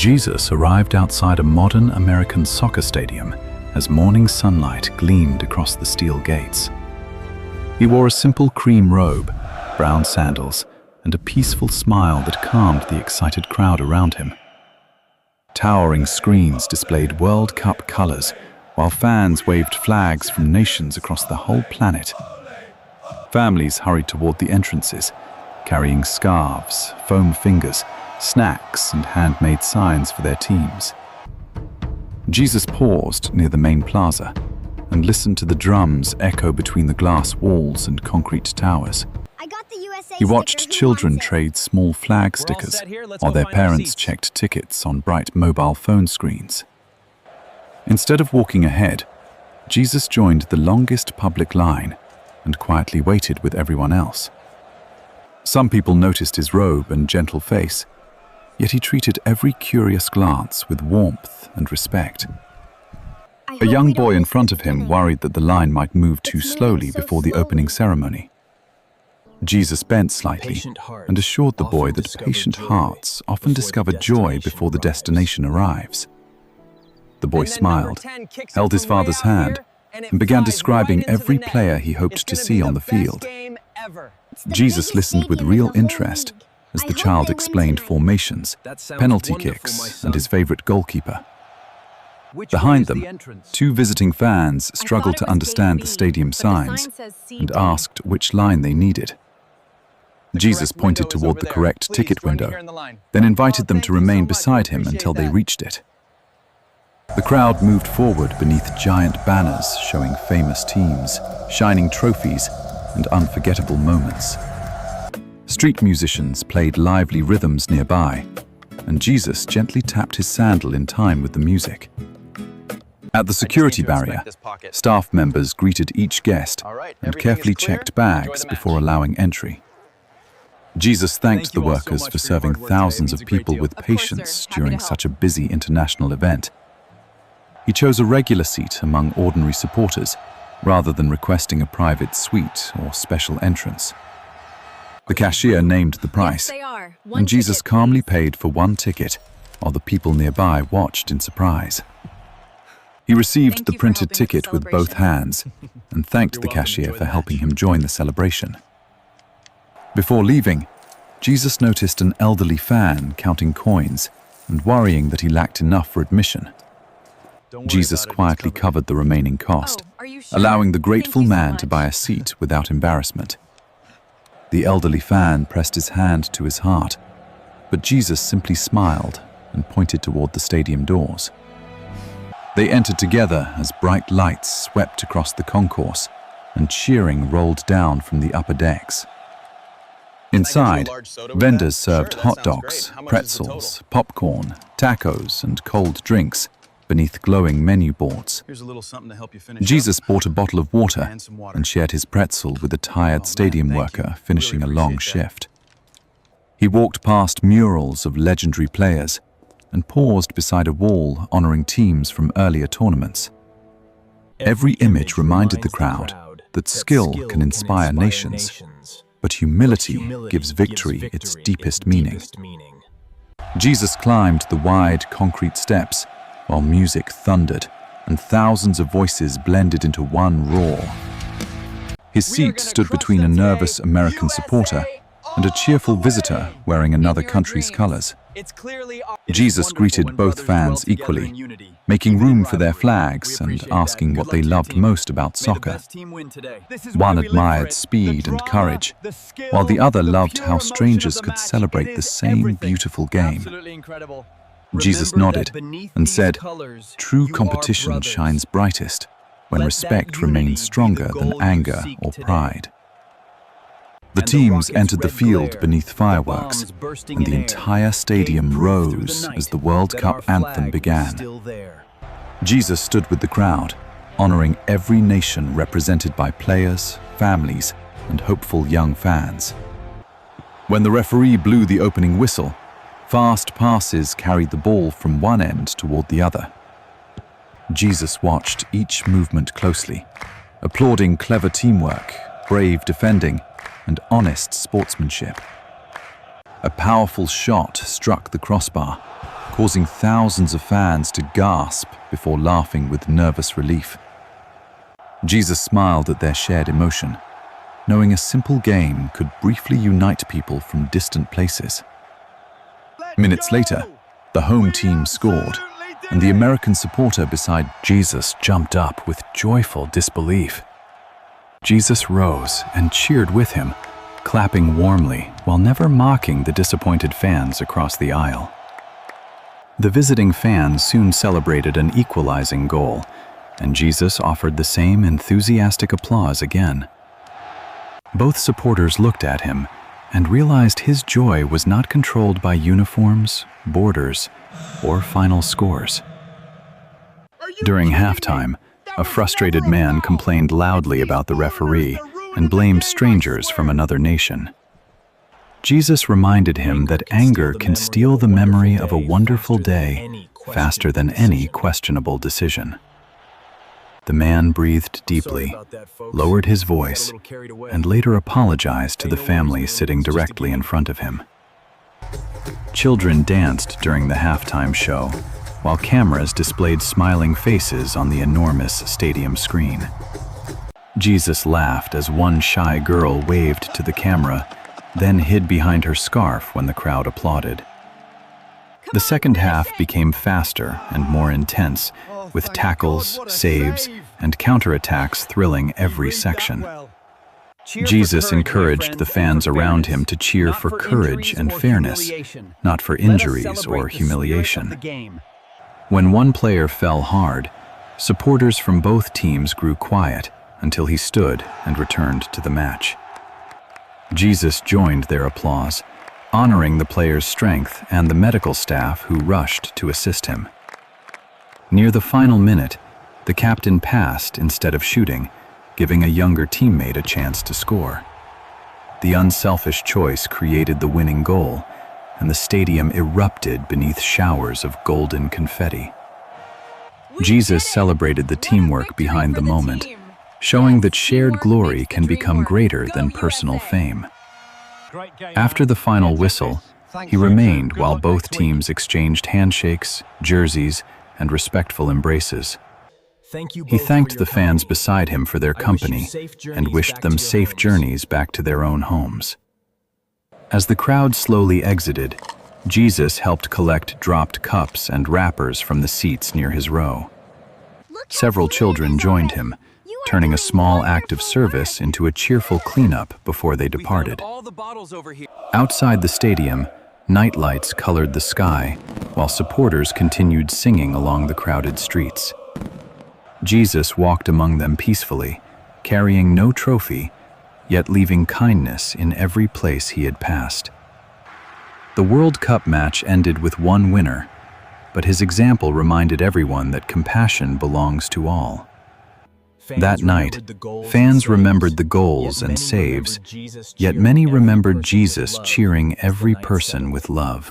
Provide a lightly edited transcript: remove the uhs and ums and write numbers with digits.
Jesus arrived outside a modern American soccer stadium as morning sunlight gleamed across the steel gates. He wore a simple cream robe, brown sandals, and a peaceful smile that calmed the excited crowd around him. Towering screens displayed World Cup colors, while fans waved flags from nations across the whole planet. Families hurried toward the entrances, carrying scarves, foam fingers, snacks, and handmade signs for their teams. Jesus paused near the main plaza and listened to the drums echo between the glass walls and concrete towers. He watched children trade small flag stickers while their parents checked tickets on bright mobile phone screens. Instead of walking ahead, Jesus joined the longest public line and quietly waited with everyone else. Some people noticed his robe and gentle face, yet he treated every curious glance with warmth and respect. A young boy in front of him worried that the line might move too slowly before the opening ceremony. Jesus bent slightly and assured the boy that patient hearts often discover joy before the destination arrives. The boy smiled, held his father's hand, and began describing every player he hoped to see on the field. Jesus listened with real interest as the child explained formations, penalty kicks, and his favorite goalkeeper. Behind them, two visiting fans struggled to understand the stadium signs and asked which line they needed. Jesus pointed toward the correct ticket window, then invited them to remain beside him until they reached it. The crowd moved forward beneath giant banners showing famous teams, shining trophies, and unforgettable moments. Street musicians played lively rhythms nearby, and Jesus gently tapped his sandal in time with the music. At the security barrier, staff members greeted each guest and carefully checked bags before allowing entry. Jesus thanked the workers for serving thousands of people with patience during such a busy international event. He chose a regular seat among ordinary supporters, rather than requesting a private suite or special entrance. The cashier named the price, and Jesus calmly paid for one ticket, while the people nearby watched in surprise. He received the printed ticket with both hands and thanked the cashier for helping him join the celebration. Before leaving, Jesus noticed an elderly fan counting coins and worrying that he lacked enough for admission. Jesus quietly covered the remaining cost, allowing the grateful man to buy a seat without embarrassment. The elderly fan pressed his hand to his heart, but Jesus simply smiled and pointed toward the stadium doors. They entered together as bright lights swept across the concourse and cheering rolled down from the upper decks. Inside, vendors served hot dogs, pretzels, popcorn, tacos, and cold drinks beneath glowing menu boards. Jesus bought a bottle of water and shared his pretzel with a tired stadium worker finishing a long shift. He walked past murals of legendary players and paused beside a wall honoring teams from earlier tournaments. Every image reminded the crowd that skill can inspire nations, but humility gives victory its deepest meaning. Jesus climbed the wide concrete steps while music thundered and thousands of voices blended into one roar. His seat stood between a nervous American supporter and a cheerful visitor wearing another country's colors. Jesus greeted both fans equally, making room for their flags and asking what they loved most about soccer. One admired speed and courage, while the other loved how strangers could celebrate the same beautiful game. Jesus nodded and said, "True competition shines brightest when respect remains stronger than anger or pride." The teams entered the field beneath fireworks, and the entire stadium rose as the World Cup anthem began. Jesus stood with the crowd, honoring every nation represented by players, families, and hopeful young fans. When the referee blew the opening whistle, fast passes carried the ball from one end toward the other. Jesus watched each movement closely, applauding clever teamwork, brave defending, and honest sportsmanship. A powerful shot struck the crossbar, causing thousands of fans to gasp before laughing with nervous relief. Jesus smiled at their shared emotion, knowing a simple game could briefly unite people from distant places. Minutes later, the home team scored, and the American supporter beside Jesus jumped up with joyful disbelief. Jesus rose and cheered with him, clapping warmly while never mocking the disappointed fans across the aisle. The visiting fans soon celebrated an equalizing goal, and Jesus offered the same enthusiastic applause again. Both supporters looked at him and realized his joy was not controlled by uniforms, borders, or final scores. During halftime, a frustrated man complained loudly about the referee and blamed strangers from another nation. Jesus reminded him that anger can steal the memory of a wonderful day faster than any questionable decision. The man breathed deeply, lowered his voice, and later apologized to the family sitting directly in front of him. Children danced during the halftime show, while cameras displayed smiling faces on the enormous stadium screen. Jesus laughed as one shy girl waved to the camera, then hid behind her scarf when the crowd applauded. The second half became faster and more intense, with tackles, saves, and counterattacks thrilling every section. Jesus encouraged the fans around him to cheer for courage and fairness, not for injuries or humiliation. When one player fell hard, supporters from both teams grew quiet until he stood and returned to the match. Jesus joined their applause, honoring the player's strength and the medical staff who rushed to assist him. Near the final minute, the captain passed instead of shooting, giving a younger teammate a chance to score. The unselfish choice created the winning goal, and the stadium erupted beneath showers of golden confetti. Jesus celebrated the teamwork behind the moment, showing that shared glory can become greater than personal fame. After the final whistle, he remained while both teams exchanged handshakes, jerseys, and respectful embraces. He thanked the fans beside him for their company and wished them safe journeys back to their own homes. As the crowd slowly exited, Jesus helped collect dropped cups and wrappers from the seats near his row. Several children joined him, turning a small act of service into a cheerful cleanup before they departed. Outside the stadium, night lights colored the sky, while supporters continued singing along the crowded streets. Jesus walked among them peacefully, carrying no trophy, yet leaving kindness in every place he had passed. The World Cup match ended with one winner, but his example reminded everyone that compassion belongs to all. That night, fans remembered the goals and saves, yet many remembered Jesus cheering every person with love.